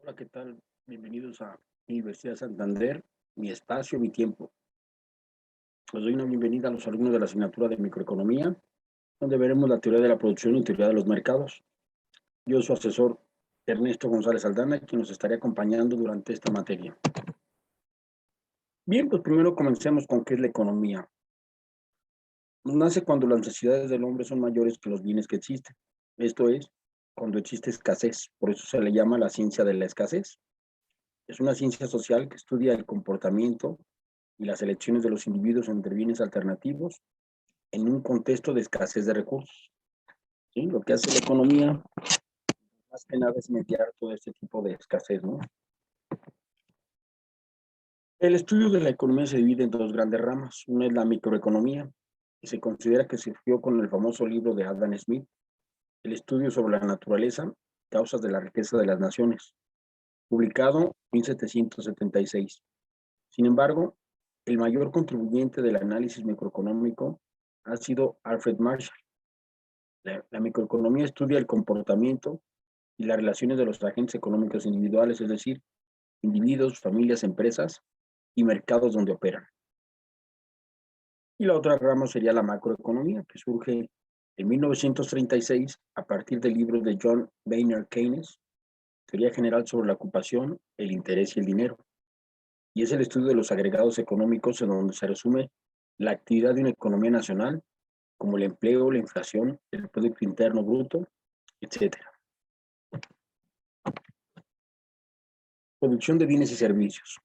Hola, ¿qué tal? Bienvenidos a Universidad Santander, mi espacio, mi tiempo. Les doy una bienvenida a los alumnos de la asignatura de microeconomía, donde veremos la teoría de la producción y teoría de los mercados. Yo soy su asesor Ernesto González Aldana, quien nos estará acompañando durante esta materia. Bien, pues primero comencemos con qué es la economía. Nace cuando las necesidades del hombre son mayores que los bienes que existen. Esto es, cuando existe escasez. Por eso se le llama la ciencia de la escasez. Es una ciencia social que estudia el comportamiento y las elecciones de los individuos entre bienes alternativos en un contexto de escasez de recursos. ¿Sí? Lo que hace la economía, más que nada, es mediar todo este tipo de escasez, ¿no? El estudio de la economía se divide en dos grandes ramas. Una es la microeconomía, que se considera que surgió con el famoso libro de Adam Smith, El estudio sobre la naturaleza, causas de la riqueza de las naciones, publicado en 1776. Sin embargo, el mayor contribuyente del análisis microeconómico ha sido Alfred Marshall. La microeconomía estudia el comportamiento y las relaciones de los agentes económicos individuales, es decir, individuos, familias, empresas y mercados donde operan. Y la otra rama sería la macroeconomía, que surge en 1936 a partir del libro de John Maynard Keynes, Teoría General sobre la Ocupación, el Interés y el Dinero. Y es el estudio de los agregados económicos en donde se resume la actividad de una economía nacional, como el empleo, la inflación, el Producto Interno Bruto, etcétera. Producción de bienes y servicios.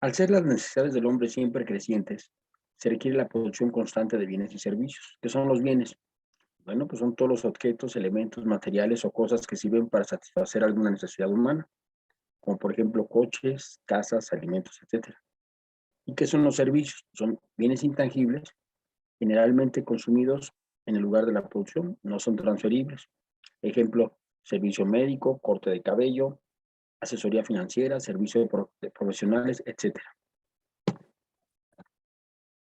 Al ser las necesidades del hombre siempre crecientes, se requiere la producción constante de bienes y servicios. ¿Qué son los bienes? Bueno, pues son todos los objetos, elementos, materiales o cosas que sirven para satisfacer alguna necesidad humana, como por ejemplo coches, casas, alimentos, etcétera. ¿Y qué son los servicios? Son bienes intangibles, generalmente consumidos en el lugar de la producción, no son transferibles. Ejemplo, servicio médico, corte de cabello, asesoría financiera, servicio de profesionales, etcétera.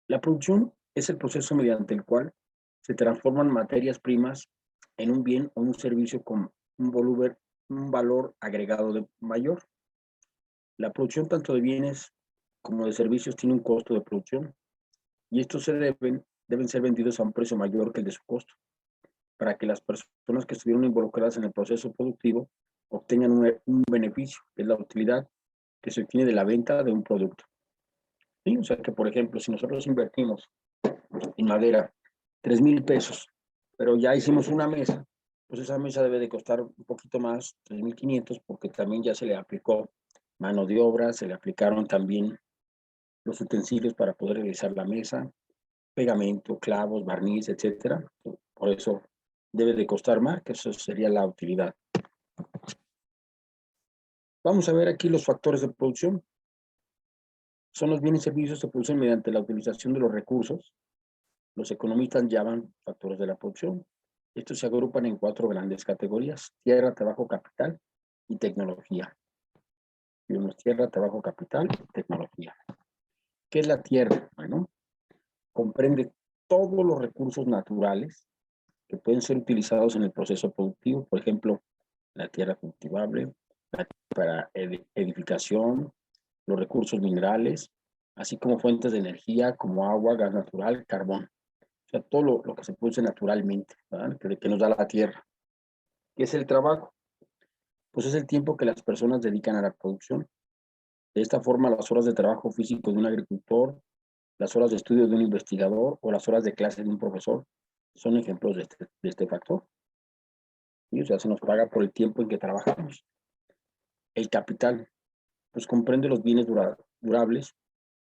La producción es el proceso mediante el cual se transforman materias primas en un bien o un servicio con un valor agregado mayor. La producción tanto de bienes como de servicios tiene un costo de producción y estos deben ser vendidos a un precio mayor que el de su costo para que las personas que estuvieron involucradas en el proceso productivo obtengan un beneficio, que es la utilidad que se obtiene de la venta de un producto. ¿Sí? O sea que, por ejemplo, si nosotros invertimos en madera 3,000 pesos, pero ya hicimos una mesa, pues esa mesa debe de costar un poquito más, 3,500, porque también ya se le aplicó mano de obra, se le aplicaron también los utensilios para poder realizar la mesa, pegamento, clavos, barniz, etcétera. Por eso debe de costar más, que eso sería la utilidad. Vamos a ver aquí los factores de producción. Son los bienes y servicios que se producen mediante la utilización de los recursos. Los economistas llaman factores de la producción. Estos se agrupan en 4 grandes categorías: tierra, trabajo, capital y tecnología. Tenemos tierra, trabajo, capital y tecnología. ¿Qué es la tierra? Bueno, comprende todos los recursos naturales que pueden ser utilizados en el proceso productivo. Por ejemplo, la tierra cultivable, la tierra para edificación, los recursos minerales, así como fuentes de energía como agua, gas natural, carbón. O sea, todo lo que se produce naturalmente, ¿verdad? Que nos da la tierra. ¿Qué es el trabajo? Pues es el tiempo que las personas dedican a la producción. De esta forma, las horas de trabajo físico de un agricultor, las horas de estudio de un investigador o las horas de clase de un profesor son ejemplos de este factor. ¿Sí? O sea, se nos paga por el tiempo en que trabajamos. El capital, pues comprende los bienes durables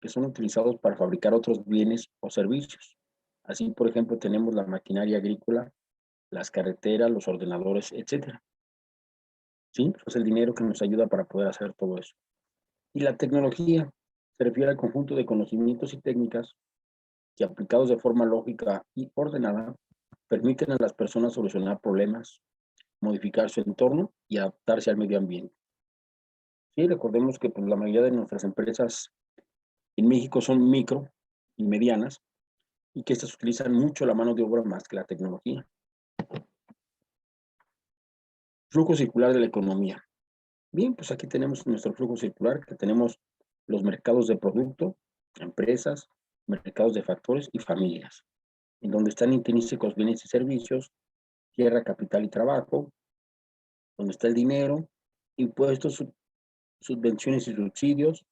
que son utilizados para fabricar otros bienes o servicios. Así, por ejemplo, tenemos la maquinaria agrícola, las carreteras, los ordenadores, etcétera. ¿Sí? Es el dinero que nos ayuda para poder hacer todo eso. Y la tecnología se refiere al conjunto de conocimientos y técnicas que, aplicados de forma lógica y ordenada, permiten a las personas solucionar problemas, modificar su entorno y adaptarse al medio ambiente. Sí, recordemos que pues, la mayoría de nuestras empresas en México son micro y medianas y que estas utilizan mucho la mano de obra más que la tecnología. Flujo circular de la economía. Bien, pues aquí tenemos nuestro flujo circular, que tenemos los mercados de producto, empresas, mercados de factores y familias, en donde están intrínsecos bienes y servicios, tierra, capital y trabajo, donde está el dinero, impuestos, subvenciones y subsidios,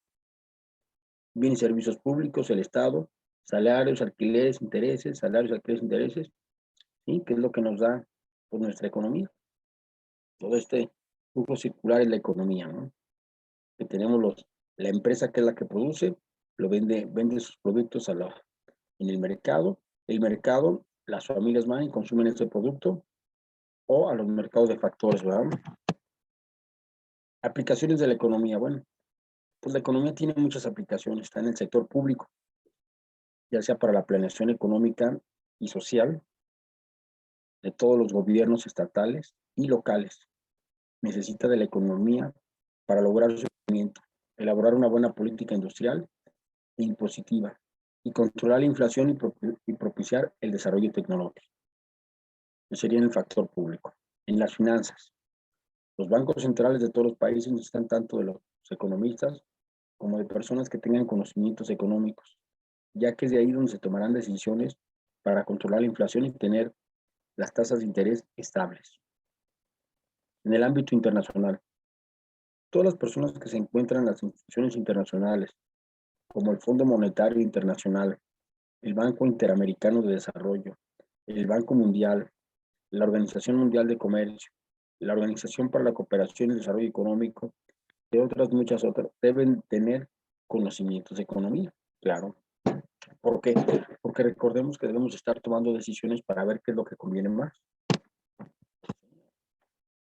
bienes y servicios públicos, el Estado, salarios, alquileres, intereses, salarios, alquileres, intereses, ¿sí? Que es lo que nos da pues, nuestra economía. Todo este flujo circular es la economía, ¿no? Que tenemos la empresa que es la que produce, vende sus productos en el mercado, las familias van y consumen ese producto, o a los mercados de factores, ¿verdad? Aplicaciones de la economía, bueno, pues la economía tiene muchas aplicaciones, está en el sector público, ya sea para la planeación económica y social de todos los gobiernos estatales y locales. Necesita de la economía para lograr su crecimiento, elaborar una buena política industrial e impositiva y controlar la inflación y propiciar el desarrollo tecnológico. Ese sería el factor público. En las finanzas, los bancos centrales de todos los países necesitan tanto de los economistas como de personas que tengan conocimientos económicos, ya que es de ahí donde se tomarán decisiones para controlar la inflación y tener las tasas de interés estables. En el ámbito internacional, todas las personas que se encuentran en las instituciones internacionales, como el Fondo Monetario Internacional, el Banco Interamericano de Desarrollo, el Banco Mundial, la Organización Mundial de Comercio, la Organización para la Cooperación y el Desarrollo Económico, y muchas otras, deben tener conocimientos de economía, claro. ¿Por qué? Porque recordemos que debemos estar tomando decisiones para ver qué es lo que conviene más.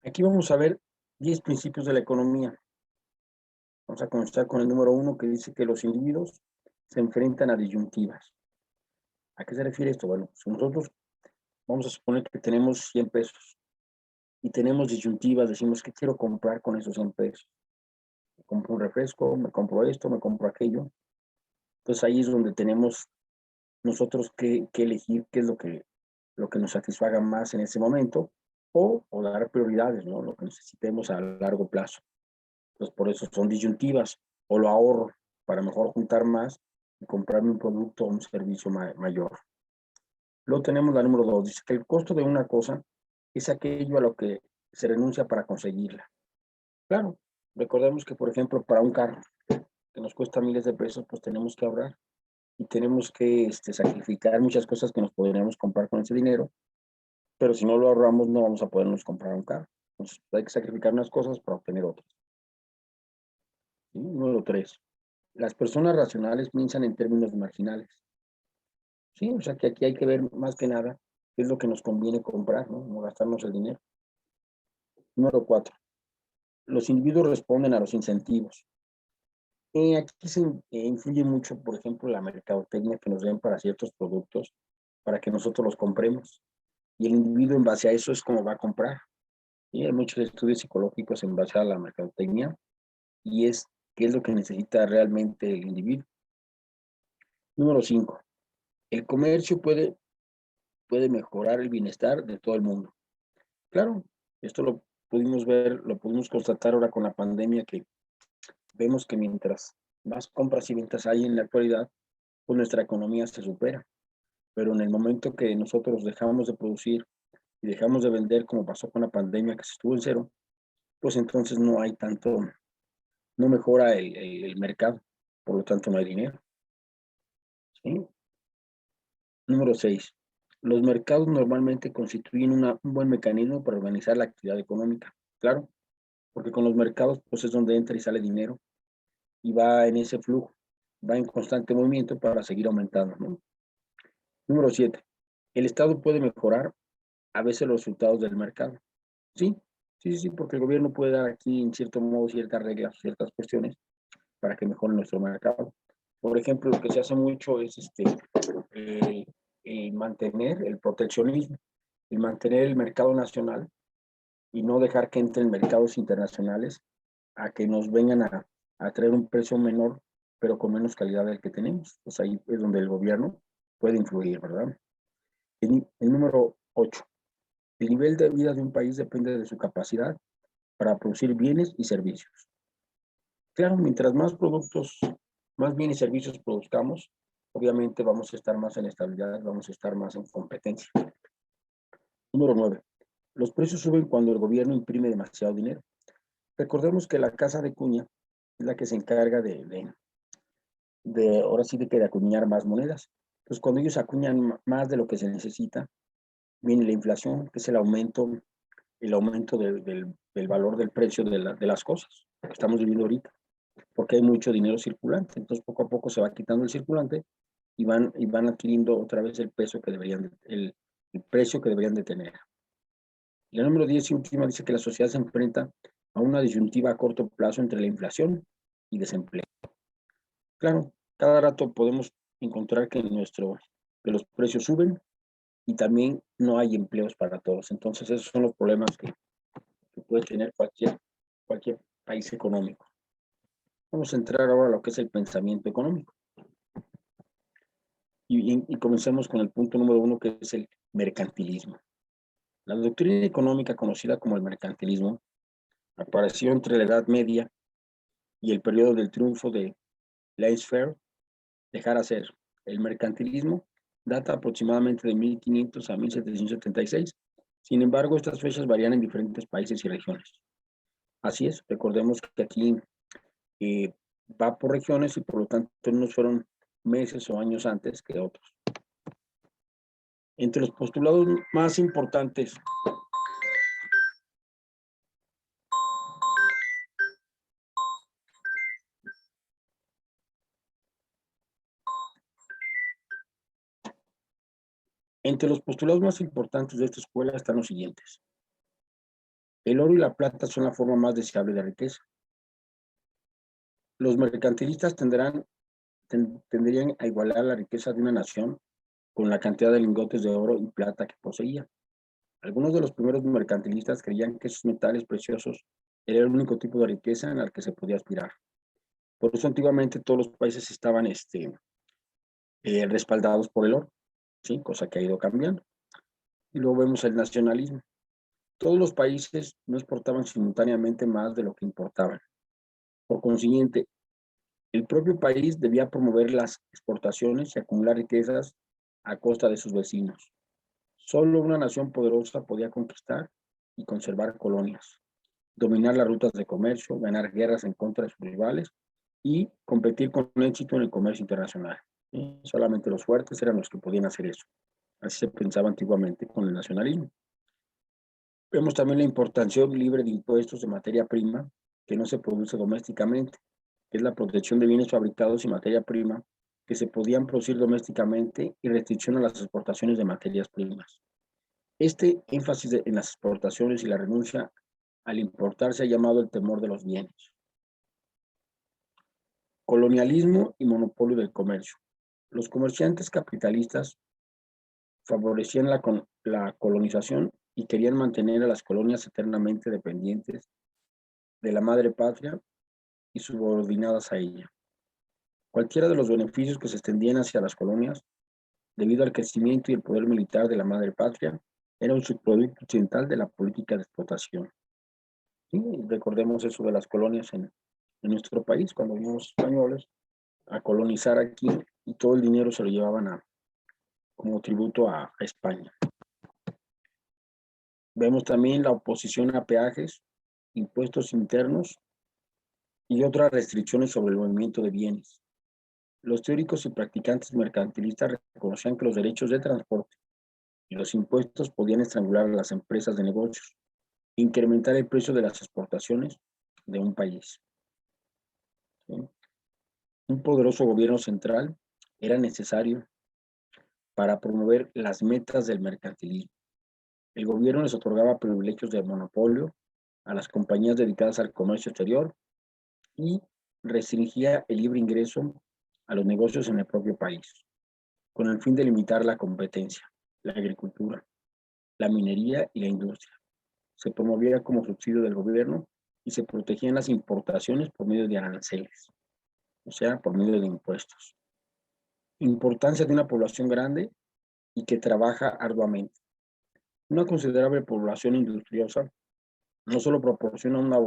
Aquí vamos a ver 10 principios de la economía. Vamos a comenzar con el número 1, que dice que los individuos se enfrentan a disyuntivas. ¿A qué se refiere esto? Bueno, si nosotros vamos a suponer que tenemos 100 pesos y tenemos disyuntivas, decimos, ¿qué quiero comprar con esos 100 pesos? Me compro un refresco, me compro esto, me compro aquello. Entonces ahí es donde tenemos nosotros que elegir qué es lo que nos satisfaga más en ese momento o dar prioridades, ¿no? Lo que necesitemos a largo plazo. Entonces por eso son disyuntivas, o lo ahorro para mejor juntar más y comprarme un producto o un servicio mayor. Luego tenemos la número 2, dice que el costo de una cosa es aquello a lo que se renuncia para conseguirla. Claro, recordemos que, por ejemplo, para un carro que nos cuesta miles de pesos, pues tenemos que ahorrar y tenemos que sacrificar muchas cosas que nos podríamos comprar con ese dinero, pero si no lo ahorramos no vamos a podernos comprar un carro. Entonces hay que sacrificar unas cosas para obtener otras. ¿Sí? Número 3, las personas racionales piensan en términos marginales. Sí, o sea que aquí hay que ver más que nada qué es lo que nos conviene comprar, ¿no? No gastarnos el dinero. Número 4, los individuos responden a los incentivos. Aquí se influye mucho, por ejemplo, la mercadotecnia que nos den para ciertos productos, para que nosotros los compremos. Y el individuo en base a eso es como va a comprar. Y hay muchos estudios psicológicos en base a la mercadotecnia y es qué es lo que necesita realmente el individuo. Número 5, el comercio puede mejorar el bienestar de todo el mundo. Claro, esto lo pudimos ver, lo pudimos constatar ahora con la pandemia, que vemos que mientras más compras y ventas hay en la actualidad, pues nuestra economía se supera. Pero en el momento que nosotros dejamos de producir y dejamos de vender, como pasó con la pandemia, que se estuvo en cero, pues entonces no hay tanto, no mejora el mercado, por lo tanto no hay dinero. ¿Sí? Número 6. Los mercados normalmente constituyen un buen mecanismo para organizar la actividad económica. Claro, porque con los mercados pues es donde entra y sale dinero y va en ese flujo, va en constante movimiento para seguir aumentando, ¿no? Número 7. El Estado puede mejorar a veces los resultados del mercado. Sí, sí, porque el gobierno puede dar aquí en cierto modo ciertas reglas, ciertas cuestiones para que mejore nuestro mercado. Por ejemplo, lo que se hace mucho es mantener el proteccionismo, el mantener el mercado nacional y no dejar que entren mercados internacionales a que nos vengan a traer un precio menor, pero con menos calidad del que tenemos. Pues ahí es donde el gobierno puede influir, ¿verdad? El número 8. El nivel de vida de un país depende de su capacidad para producir bienes y servicios. Claro, mientras más productos, más bienes y servicios produzcamos, obviamente vamos a estar más en estabilidad, vamos a estar más en competencia. Número 9. Los precios suben cuando el gobierno imprime demasiado dinero. Recordemos que la casa de cuña es la que se encarga ahora sí de acuñar más monedas. Entonces, cuando ellos acuñan más de lo que se necesita, viene la inflación, que es el aumento del valor del precio de las cosas que estamos viviendo ahorita, porque hay mucho dinero circulante. Entonces, poco a poco se va quitando el circulante y van adquiriendo otra vez el precio que deberían de tener. Y la número 10 y última dice que la sociedad se enfrenta a una disyuntiva a corto plazo entre la inflación y desempleo. Claro, cada rato podemos encontrar que los precios suben y también no hay empleos para todos. Entonces, esos son los problemas que puede tener cualquier país económico. Vamos a entrar ahora a lo que es el pensamiento económico. Y comencemos con el punto número 1, que es el mercantilismo. La doctrina económica conocida como el mercantilismo apareció entre la Edad Media y el periodo del triunfo de laissez-faire, dejar hacer. El mercantilismo data aproximadamente de 1500 a 1776. Sin embargo, estas fechas varían en diferentes países y regiones. Así es, recordemos que aquí va por regiones y por lo tanto unos fueron meses o años antes que otros. Entre los postulados más importantes de esta escuela están los siguientes. El oro y la plata son la forma más deseable de riqueza. Los mercantilistas tendrían a igualar la riqueza de una nación con la cantidad de lingotes de oro y plata que poseía. Algunos de los primeros mercantilistas creían que esos metales preciosos era el único tipo de riqueza en el que se podía aspirar. Por eso antiguamente todos los países estaban respaldados por el oro, ¿sí? Cosa que ha ido cambiando. Y luego vemos el nacionalismo. Todos los países no exportaban simultáneamente más de lo que importaban. Por consiguiente, el propio país debía promover las exportaciones y acumular riquezas a costa de sus vecinos. Solo una nación poderosa podía conquistar y conservar colonias, dominar las rutas de comercio, ganar guerras en contra de sus rivales y competir con éxito en el comercio internacional. ¿Sí? Solamente los fuertes eran los que podían hacer eso. Así se pensaba antiguamente con el nacionalismo. Vemos también la importación libre de impuestos de materia prima que no se produce domésticamente, que es la protección de bienes fabricados y materia prima que se podían producir domésticamente y restricción a las exportaciones de materias primas. Este énfasis en las exportaciones y la renuncia al importar se ha llamado el temor de los bienes. Colonialismo y monopolio del comercio. Los comerciantes capitalistas favorecían la colonización y querían mantener a las colonias eternamente dependientes de la madre patria y subordinadas a ella. Cualquiera de los beneficios que se extendían hacia las colonias, debido al crecimiento y el poder militar de la madre patria, era un subproducto occidental de la política de explotación. ¿Sí? Recordemos eso de las colonias en nuestro país, cuando vimos españoles a colonizar aquí y todo el dinero se lo llevaban como tributo a España. Vemos también la oposición a peajes, impuestos internos y otras restricciones sobre el movimiento de bienes. Los teóricos y practicantes mercantilistas reconocían que los derechos de transporte y los impuestos podían estrangular a las empresas de negocios e incrementar el precio de las exportaciones de un país. ¿Sí? Un poderoso gobierno central era necesario para promover las metas del mercantilismo. El gobierno les otorgaba privilegios de monopolio a las compañías dedicadas al comercio exterior y restringía el libre ingreso a los negocios en el propio país, con el fin de limitar la competencia, la agricultura, la minería y la industria. Se promovía como subsidio del gobierno y se protegían las importaciones por medio de aranceles, o sea, por medio de impuestos. Importancia de una población grande y que trabaja arduamente. Una considerable población industriosa no solo proporciona una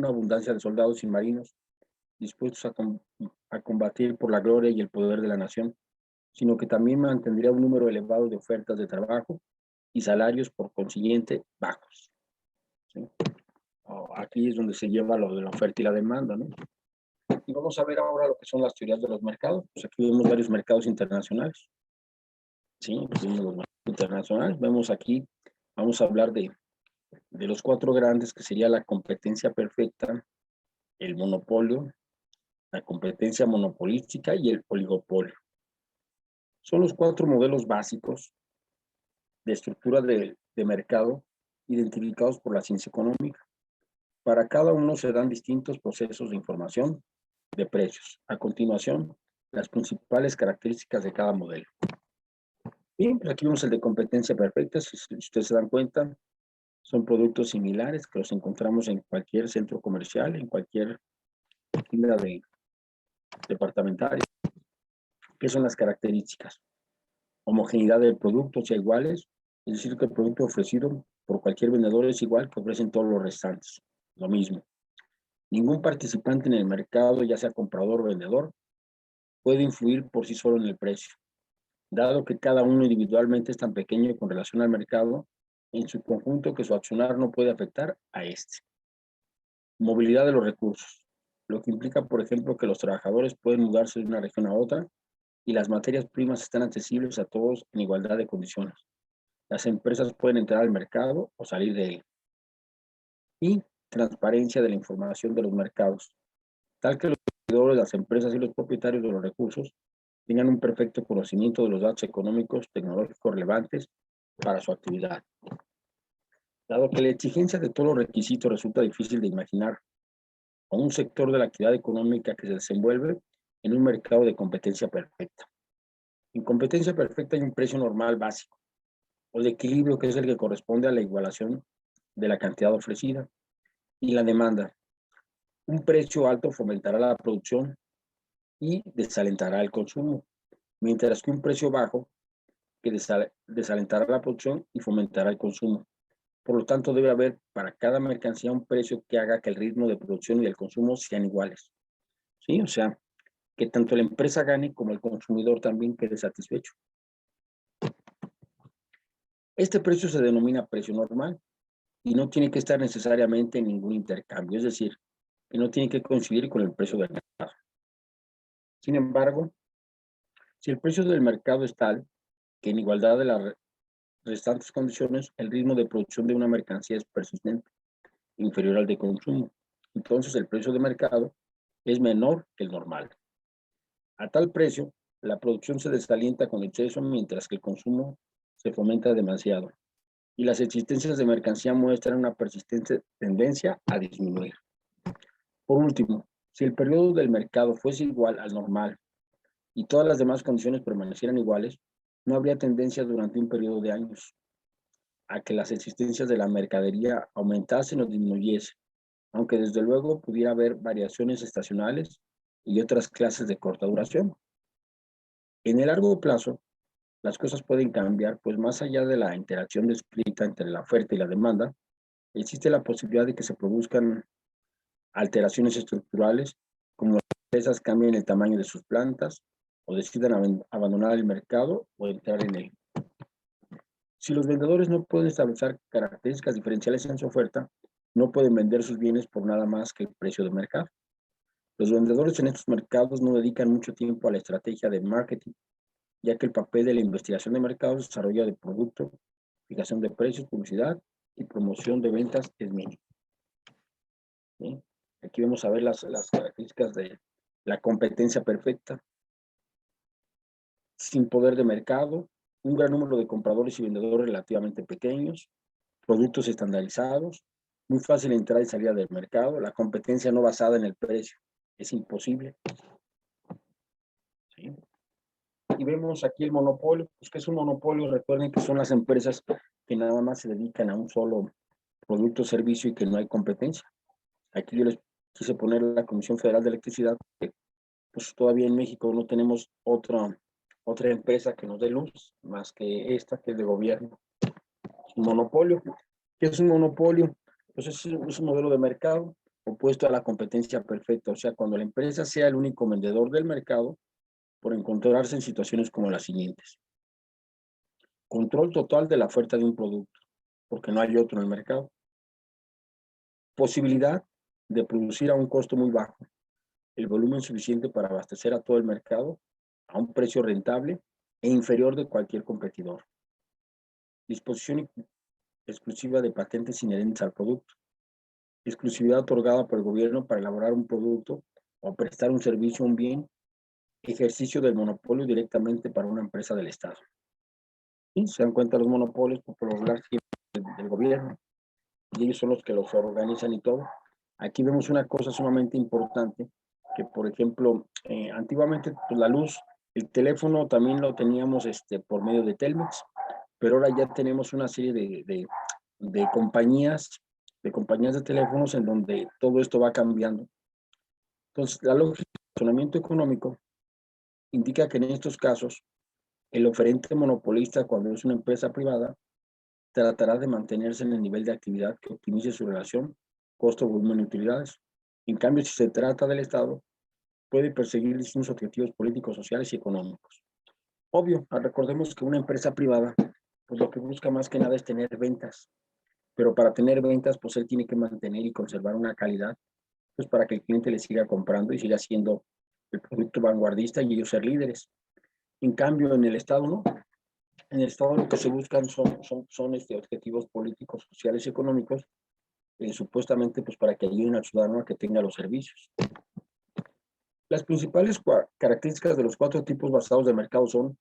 abundancia de soldados y marinos dispuestos a combatir por la gloria y el poder de la nación, sino que también mantendría un número elevado de ofertas de trabajo y salarios por consiguiente bajos. ¿Sí? Aquí es donde se lleva lo de la oferta y la demanda, ¿no? Y vamos a ver ahora lo que son las teorías de los mercados. Pues aquí vemos varios mercados internacionales. Sí, pues vemos los mercados internacionales. Vemos aquí, vamos a hablar de los cuatro grandes, que sería la competencia perfecta, el monopolio, la competencia monopolística y el oligopolio. Son los cuatro modelos básicos de estructura de mercado identificados por la ciencia económica. Para cada uno se dan distintos procesos de información de precios. A continuación, las principales características de cada modelo. Bien, pues aquí vemos el de competencia perfecta. Si ustedes se dan cuenta, son productos similares que los encontramos en cualquier centro comercial, en cualquier tienda departamental. ¿Qué son las características? Homogeneidad del producto, sea iguales, es decir, que el producto ofrecido por cualquier vendedor es igual que ofrecen todos los restantes, lo mismo. Ningún participante en el mercado, ya sea comprador o vendedor, puede influir por sí solo en el precio, dado que cada uno individualmente es tan pequeño con relación al mercado en su conjunto que su accionar no puede afectar a este. Movilidad de los recursos, lo que implica, por ejemplo, que los trabajadores pueden mudarse de una región a otra y las materias primas están accesibles a todos en igualdad de condiciones. Las empresas pueden entrar al mercado o salir de él. Y transparencia de la información de los mercados, tal que los vendedores, las empresas y los propietarios de los recursos tengan un perfecto conocimiento de los datos económicos, tecnológicos relevantes para su actividad. Dado que la exigencia de todos los requisitos resulta difícil de imaginar a un sector de la actividad económica que se desenvuelve en un mercado de competencia perfecta. En competencia perfecta hay un precio normal básico, o de equilibrio, que es el que corresponde a la igualación de la cantidad ofrecida y la demanda. Un precio alto fomentará la producción y desalentará el consumo, mientras que un precio bajo que desalentará la producción y fomentará el consumo. Por lo tanto, debe haber para cada mercancía un precio que haga que el ritmo de producción y el consumo sean iguales. ¿Sí? O sea, que tanto la empresa gane como el consumidor también quede satisfecho. Este precio se denomina precio normal y no tiene que estar necesariamente en ningún intercambio, es decir, que no tiene que coincidir con el precio del mercado. Sin embargo, si el precio del mercado es tal que en igualdad de las restantes condiciones, el ritmo de producción de una mercancía es persistente, inferior al de consumo, entonces el precio de mercado es menor que el normal. A tal precio, la producción se desalienta con exceso, mientras que el consumo se fomenta demasiado, y las existencias de mercancía muestran una persistente tendencia a disminuir. Por último, si el periodo del mercado fuese igual al normal y todas las demás condiciones permanecieran iguales, no habría tendencia durante un periodo de años a que las existencias de la mercadería aumentasen o disminuyesen, aunque desde luego pudiera haber variaciones estacionales y otras clases de corta duración. En el largo plazo, las cosas pueden cambiar, pues más allá de la interacción descrita entre la oferta y la demanda, existe la posibilidad de que se produzcan alteraciones estructurales, como las empresas cambien el tamaño de sus plantas o decidan abandonar el mercado o entrar en él. Si los vendedores no pueden establecer características diferenciales en su oferta, no pueden vender sus bienes por nada más que el precio de mercado. Los vendedores en estos mercados no dedican mucho tiempo a la estrategia de marketing, ya que el papel de la investigación de mercados, desarrollo de producto, fijación de precios, publicidad y promoción de ventas es mínimo. ¿Sí? Aquí vamos a ver las características de la competencia perfecta. Sin poder de mercado, un gran número de compradores y vendedores relativamente pequeños, productos estandarizados, muy fácil entrar y salir del mercado, la competencia no basada en el precio, es imposible. ¿Sí? Y vemos aquí el monopolio, pues que es un monopolio, recuerden que son las empresas que nada más se dedican a un solo producto o servicio y que no hay competencia. Aquí yo les quise poner la Comisión Federal de Electricidad, que pues todavía en México no tenemos otra empresa que nos dé luz, más que esta, que es de gobierno. Un monopolio. ¿Qué es un monopolio? Pues es un modelo de mercado opuesto a la competencia perfecta, o sea, cuando la empresa sea el único vendedor del mercado por encontrarse en situaciones como las siguientes. Control total de la oferta de un producto, porque no hay otro en el mercado. Posibilidad de producir a un costo muy bajo, el volumen suficiente para abastecer a todo el mercado a un precio rentable e inferior de cualquier competidor. Disposición exclusiva de patentes inherentes al producto. Exclusividad otorgada por el gobierno para elaborar un producto o prestar un servicio o un bien. Ejercicio del monopolio directamente para una empresa del Estado. ¿Sí? Se dan cuenta los monopolios por lo regular del gobierno y ellos son los que los organizan y todo. Aquí vemos una cosa sumamente importante que, por ejemplo, antiguamente pues, la luz, el teléfono también lo teníamos por medio de Telmex, pero ahora ya tenemos una serie de compañías de teléfonos en donde todo esto va cambiando. Entonces, la lógica del funcionamiento económico indica que en estos casos, el oferente monopolista, cuando es una empresa privada, tratará de mantenerse en el nivel de actividad que optimice su relación costo, volumen y utilidades. En cambio, si se trata del Estado, puede perseguir distintos objetivos políticos, sociales y económicos. Obvio, recordemos que una empresa privada, pues lo que busca más que nada es tener ventas, pero para tener ventas, pues él tiene que mantener y conservar una calidad, pues para que el cliente le siga comprando y siga siendo el producto vanguardista y ellos ser líderes. En cambio, en el Estado, ¿no? En el Estado lo que se buscan son objetivos políticos, sociales y económicos, supuestamente pues para que ayuden al ciudadano a que tenga los servicios. Las principales características de los 4 tipos basados de mercado son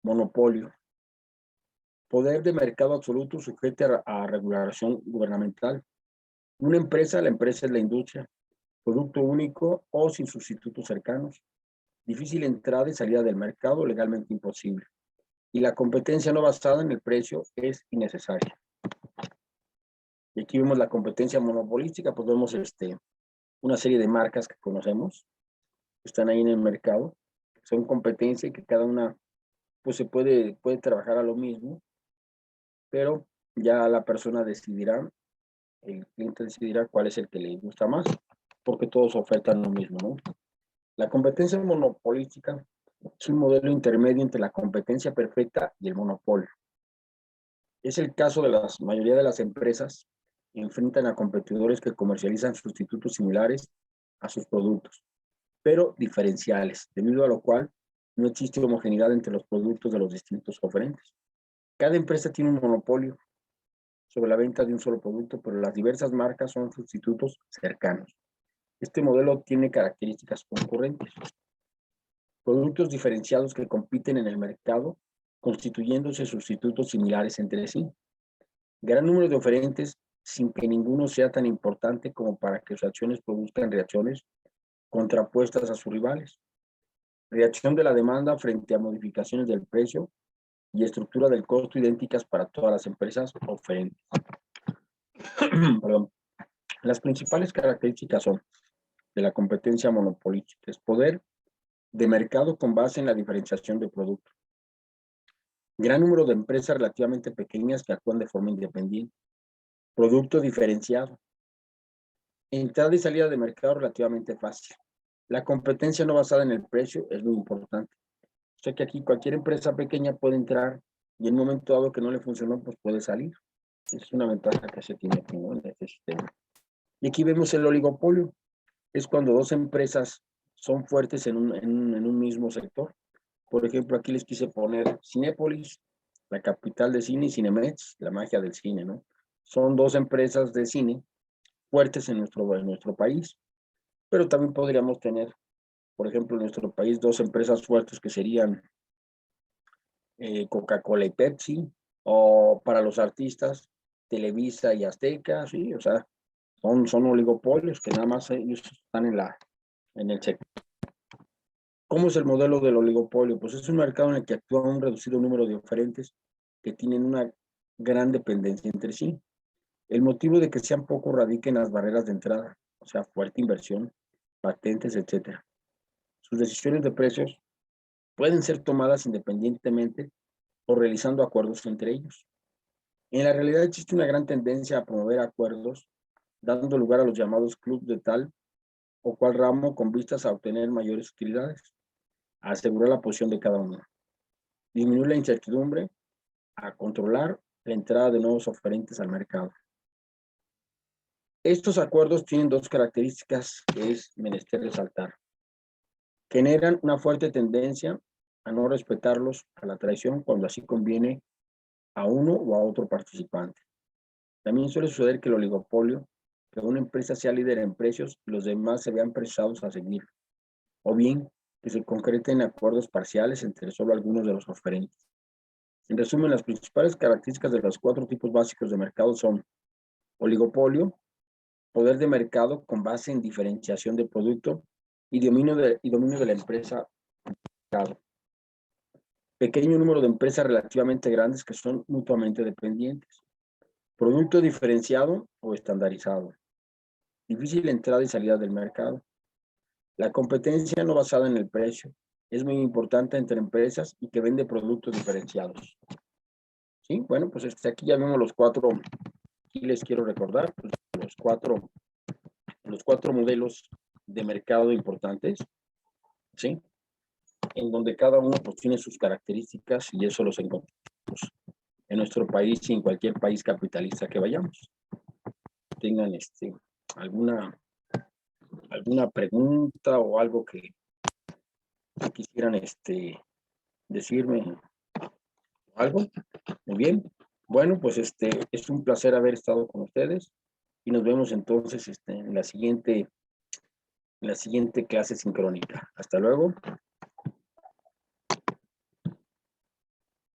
monopolio, poder de mercado absoluto sujeto a regulación gubernamental. Una empresa, la empresa es la industria, producto único o sin sustitutos cercanos, difícil entrada y salida del mercado, legalmente imposible. Y la competencia no basada en el precio es innecesaria. Y aquí vemos la competencia monopolística, pues vemos una serie de marcas que conocemos, que están ahí en el mercado, que son competencia y que cada una pues se puede trabajar a lo mismo, pero ya la persona decidirá, el cliente decidirá cuál es el que le gusta más, porque todos ofertan lo mismo, ¿no? La competencia monopolística es un modelo intermedio entre la competencia perfecta y el monopolio. Es el caso de la mayoría de las empresas que enfrentan a competidores que comercializan sustitutos similares a sus productos, pero diferenciales, debido a lo cual no existe homogeneidad entre los productos de los distintos oferentes. Cada empresa tiene un monopolio sobre la venta de un solo producto, pero las diversas marcas son sustitutos cercanos. Este modelo tiene características concurrentes. Productos diferenciados que compiten en el mercado, constituyéndose sustitutos similares entre sí. Gran número de oferentes sin que ninguno sea tan importante como para que sus acciones produzcan reacciones contrapuestas a sus rivales. Reacción de la demanda frente a modificaciones del precio y estructura del costo idénticas para todas las empresas oferentes. Perdón. Las principales características son de la competencia monopolística, es poder de mercado con base en la diferenciación de productos. Gran número de empresas relativamente pequeñas que actúan de forma independiente. Producto diferenciado. Entrada y salida de mercado relativamente fácil. La competencia no basada en el precio es muy importante. O sea que aquí cualquier empresa pequeña puede entrar y en un momento dado que no le funcionó, pues puede salir. Es una ventaja que se tiene aquí, ¿no? En este sistema. Y aquí vemos el oligopolio. Es cuando 2 empresas son fuertes en un mismo sector. Por ejemplo, aquí les quise poner Cinépolis, la capital de cine, y Cinemex, la magia del cine, ¿no? Son 2 empresas de cine fuertes en nuestro país, pero también podríamos tener, por ejemplo, en nuestro país 2 empresas fuertes que serían Coca-Cola y Pepsi, o para los artistas, Televisa y Azteca, ¿sí? O sea, son oligopolios que nada más ellos están en el sector. ¿Cómo es el modelo del oligopolio? Pues es un mercado en el que actúa un reducido número de oferentes que tienen una gran dependencia entre sí. El motivo de que sean pocos radica en las barreras de entrada, o sea, fuerte inversión, patentes, etc. Sus decisiones de precios pueden ser tomadas independientemente o realizando acuerdos entre ellos. En la realidad existe una gran tendencia a promover acuerdos dando lugar a los llamados clubes de tal o cual ramo con vistas a obtener mayores utilidades, a asegurar la posición de cada uno, disminuir la incertidumbre, a controlar la entrada de nuevos oferentes al mercado. Estos acuerdos tienen dos características que es menester resaltar. Generan una fuerte tendencia a no respetarlos a la traición cuando así conviene a uno o a otro participante. También suele suceder que el oligopolio, que una empresa sea líder en precios y los demás se vean presionados a seguir, o bien que se concreten acuerdos parciales entre solo algunos de los oferentes. En resumen, las principales características de los 4 tipos básicos de mercado son oligopolio, poder de mercado con base en diferenciación de producto y dominio de la empresa. Pequeño número de empresas relativamente grandes que son mutuamente dependientes. Producto diferenciado o estandarizado. Difícil entrada y salida del mercado. La competencia no basada en el precio es muy importante entre empresas y que vende productos diferenciados. Sí, bueno, pues aquí ya vemos los 4, aquí les quiero recordar, pues, los cuatro modelos de mercado importantes, ¿sí? En donde cada uno pues tiene sus características y eso los encontramos en nuestro país y en cualquier país capitalista que vayamos. Tengan alguna pregunta o algo que quisieran decirme algo. Muy bien. Bueno, pues es un placer haber estado con ustedes y nos vemos entonces en la siguiente clase sincrónica. Hasta luego.